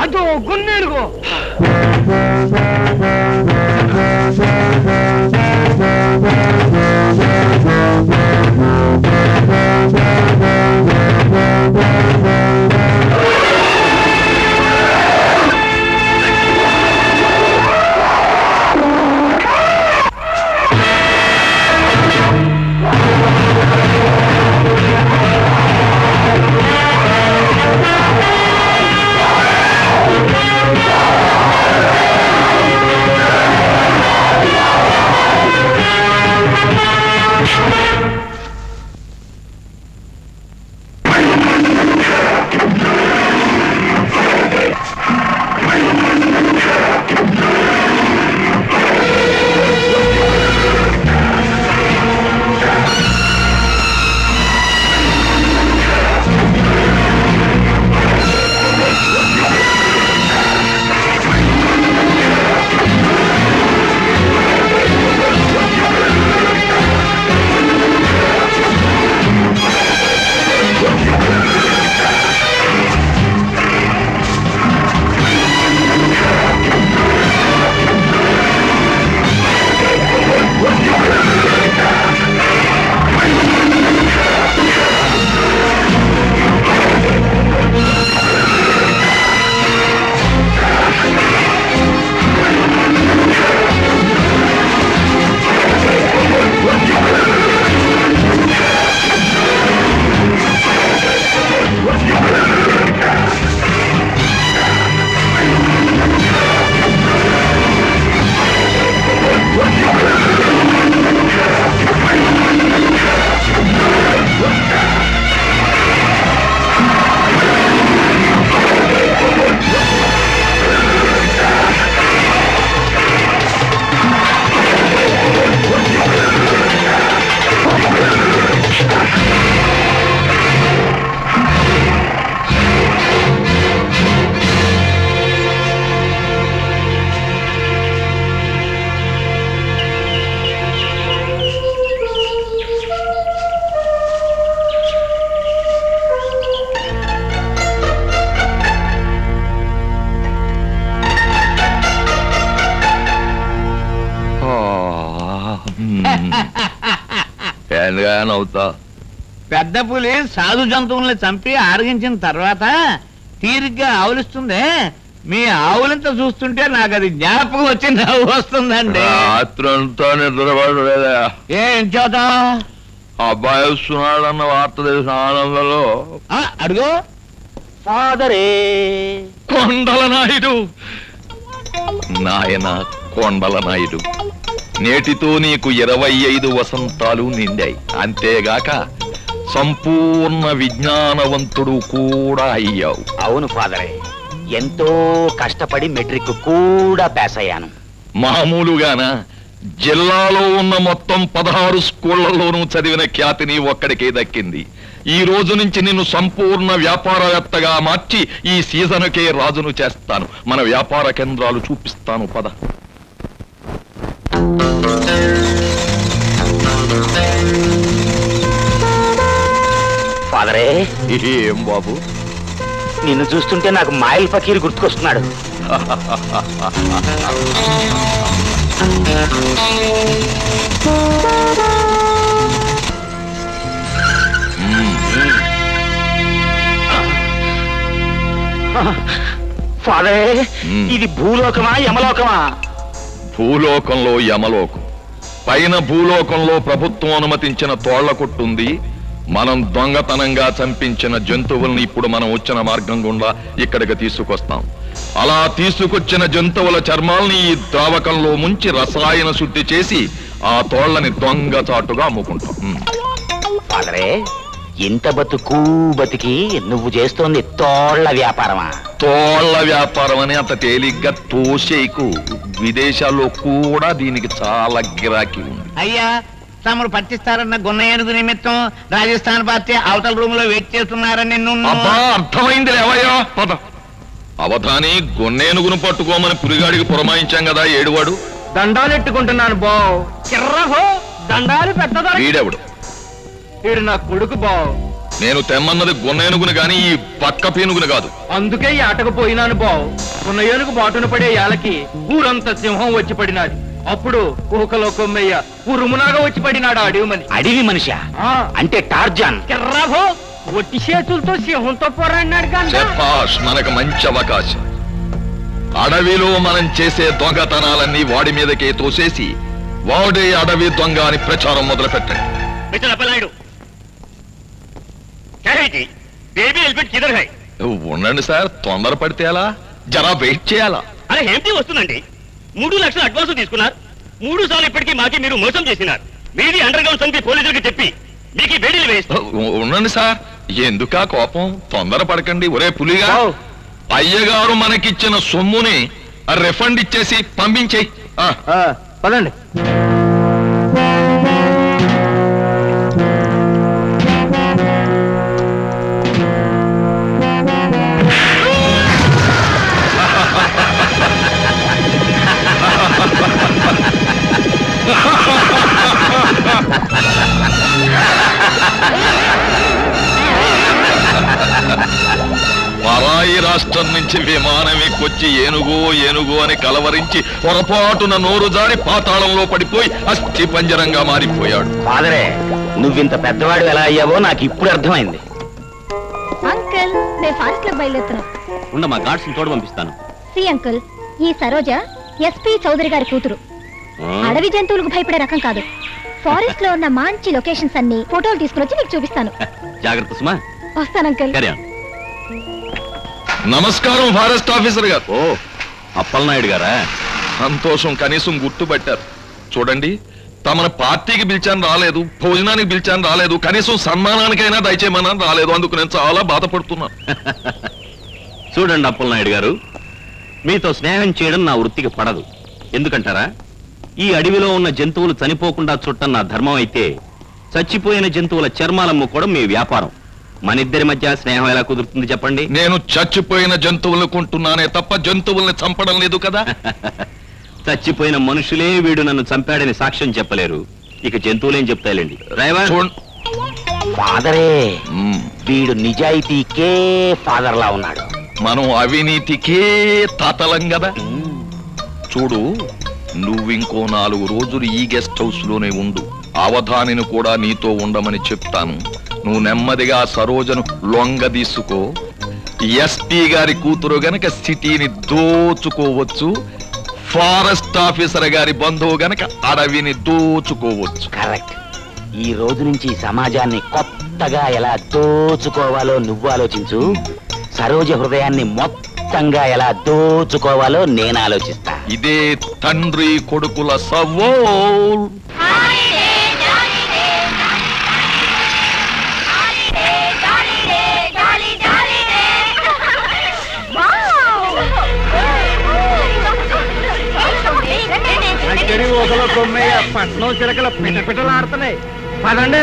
అదో గున్నేనుగో. పెద్ద పులి సాధు జంతువుల్ని చంపి ఆరగించిన తర్వాత తీరిగ్గా ఆవులిస్తుంది. మీ ఆవులంతా చూస్తుంటే నాకు అది జ్ఞాపకం వచ్చి నవ్వు వస్తుందండి. రాత్రంతా నిద్రపడలేదా? ఏం చేద్దాం? అబ్బాయి వస్తున్నాడన్న వార్త తెలిసిన ఆనందంలో అడుగు ఫాదరే కొండల నాయుడు. నాయన కొండల నాయుడు, నేటితో నీకు 25 వసంతాలు నిండాయి. అంతేగాక సంపూర్ణ విజ్ఞానవంతుడు కూడా అయ్యావు. అవును ఫాదరే, ఎంతో కష్టపడి మెట్రిక్ కూడా పాస్ అయ్యాను. మామూలుగానా? జిల్లాలో ఉన్న మొత్తం 16 స్కూళ్లలోనూ చదివిన ఖ్యాతి నీ ఒక్కడికే దక్కింది. ఈ రోజు నుంచి నిన్ను సంపూర్ణ వ్యాపారవేత్తగా మార్చి ఈ సీజనుకే రాజును చేస్తాను. మన వ్యాపార కేంద్రాలు చూపిస్తాను, పద. ఫాదరే. ఏం బాబు? నిన్ను చూస్తుంటే నాకు మాయిల్ ఫకీర్ గుర్తుకొస్తున్నాడు. ఫాదరే, ఇది భూలోకమా యమలోకమా? భూలోకంలో యమలోకం. పైన భూలోకంలో ప్రభుత్వం అనుమతించిన తోళ్ల కొట్టుంది. మనం దొంగతనంగా చంపించిన జంతువుల్ని ఇప్పుడు మనం వచ్చిన మార్గం గుండా ఇక్కడికి తీసుకొస్తాం. అలా తీసుకొచ్చిన జంతువుల చర్మాల్ని ఈ ద్రావకంలో ముంచి రసాయన శుద్ధి చేసి ఆ తోళ్లని దొంగచాటుగా అమ్ముకుంటాం. ఫాదరే, ఇంత బతికి నువ్వు చేస్తోంది తోళ్ల వ్యాపారమా? తోళ్ల వ్యాపారం అని అంత తేలిగ్గా తోసేకు. విదేశాల్లో కూడా దీనికి చాలా గిరాకీ ఉంది. అయ్యా, తమరు పట్టిస్తారన్న గున్న ఏనుగు నిమిత్తం రాజస్థాన్ పార్టీ అవతల రూమ్ లో వెయిట్ చేస్తున్నారని నిన్ను. అర్థమైంది లేవయ్యా, పద. అవధాని, గొన్నేనుగును పట్టుకోమని పులిగాడికి పురమాయించాం కదా, ఏడువాడు. దండాలెట్టుకుంటున్నాను బావ్. దండాలు పెద్దదా? వీడెవడు? వీడు నా కొడుకు బావ్. నేను తెమ్మన్నది గున్న ఏనుగును గాని ఈ పక్క పీనుగును కాదు. అందుకే ఈ ఆటకు పోయినాను బావు. ఉన్న ఏనుగు బాటున పడే యాలకి ఊరంతా సింహం వచ్చి పడినాది. అప్పుడు ఊకలో కొమ్మయ్య ఉరుమునాగా వచ్చి పడినాడు అడవి మనిషా ఆ అంటే టార్జాన్. కెర్రాభో ఒట్టి చేతులతో సింహంతో పోరాడినాడు కానీ శభాష్, మనకు మంచి అవకాశం. అడవిలో మనం చేసే దొంగతనాలన్నీ వాడి మీదకే తోసేసి వాడే అడవి దొంగ అని ప్రచారం మొదలు పెట్టండి. ఉండండి సార్, తొందర పడితే ఎలా? జరా వెయిట్ చేయాలా? అలా ఏంటి వస్తుందండి. 3 లక్షలు అడ్వాన్స్ తీసుకున్నారు. 3 సార్లు ఇప్పటికీ మాకి మీరు మోసం చేసినారు. మీది అండర్ గ్రౌండ్ సంగతి పోలీసులకు చెప్పి మీకు బేడీలు వేస్తారు. ఉండండి సార్, ఎందుకా కోపం? తొందర పడకండి. ఒరే పులిగా, అయ్యగారు మనకిచ్చిన సొమ్ముని రిఫండ్ ఇచ్చేసి పంపించేయి. పదండి. పరాయి రాష్ట్రం నుంచి విమానం ఎక్కొచ్చి ఏనుగో ఏనుగో అని కలవరించి పొరపాటున నోరు జారి పాతాళంలో పడిపోయి అస్థి పంజరంగా మారిపోయాడు. ఫాదరే, నువ్వింత పెద్దవాడు ఎలా అయ్యావో నాకు ఇప్పుడు అర్థమైంది. అంకుల్, నేను ఫారెస్ట్ క్లబ్ బయలుదేరుతున్నా. మా గార్డ్స్ తోడు పంపిస్తాను. సి అంకుల్, ఈ సరోజ ఎస్పీ చౌదరి గారి కూతురు. అడవి జంతువులకు భయపడే రకం కాదు. ఫారెస్ట్ లో ఉన్న మంచి లొకేషన్స్ అన్ని ఫోటోలు తీసుకుని వచ్చి నీకు చూపిస్తాను. జాగ్రత్త సుమా. వస్తాను అంకుల్. నమస్కారం ఫారెస్ట్ ఆఫీసర్ గారు. ఓ, అప్పలనాయుడు గారా? సంతోషం, కనీసం గుర్తుపట్టారు. చూడండి, తమను పార్టీకి పిలిచాను రాలేదు, భోజనానికి పిలిచాను రాలేదు, కనీసం సన్మానానికైనా దయచేయమని రాలేదు. అందుకు నేను చాలా బాధపడుతున్నాను. చూడండి అప్పలనాయుడు గారు, మీతో స్నేహం చేయడం నా వృత్తికి పడదు. ఎందుకంటారా? ఈ అడవిలో ఉన్న జంతువులు చనిపోకుండా చుట్టం నా ధర్మం అయితే, చచ్చిపోయిన జంతువుల చర్మాలమ్ము కూడా మీ వ్యాపారం. మనిద్దరి మధ్య స్నేహం ఎలా కుదురుతుంది చెప్పండి? నేను చచ్చిపోయిన జంతువులను కొంటున్నానే తప్ప జంతువుల్ని చంపడం లేదు కదా. చచ్చిపోయిన మనుషులే వీడు నన్ను చంపాడని సాక్ష్యం చెప్పలేరు, ఇక జంతువులేం చెప్తాయిలేండి. డ్రైవర్, ఫాదరే, వీడు నిజాయితీకే ఫాదర్ లా ఉన్నాడు. మనం అవినీతికే తాతలం కదా. చూడు, నువ్వింకో 4 రోజులు ఈ గెస్ట్ హౌస్ లోనే ఉండు. అవధానిని కూడా నీతో ఉండమని చెప్తాను. నువ్వు నెమ్మదిగా సరోజను లొంగ తీసుకో. ఎస్పీ గారి కూతురు గనక సిటీని దోచుకోవచ్చు, ఫారెస్ట్ ఆఫీసర్ గారి బంధువు గనక అడవిని దోచుకోవచ్చు. కరెక్ట్. ఈ రోజు నుంచి సమాజాన్ని కొత్తగా ఎలా దోచుకోవాలో నువ్వు ఆలోచించు. సరోజ హృదయాన్ని మొత్తంగా ఎలా దోచుకోవాలో నేను ఆలోచిస్తా. ఇదే తండ్రి కొడుకుల సవాల్. ఊకలో కొమ్మయ్య పట్నం చిలకల పిటపిటలు ఆడుతున్నాయి. పదండి.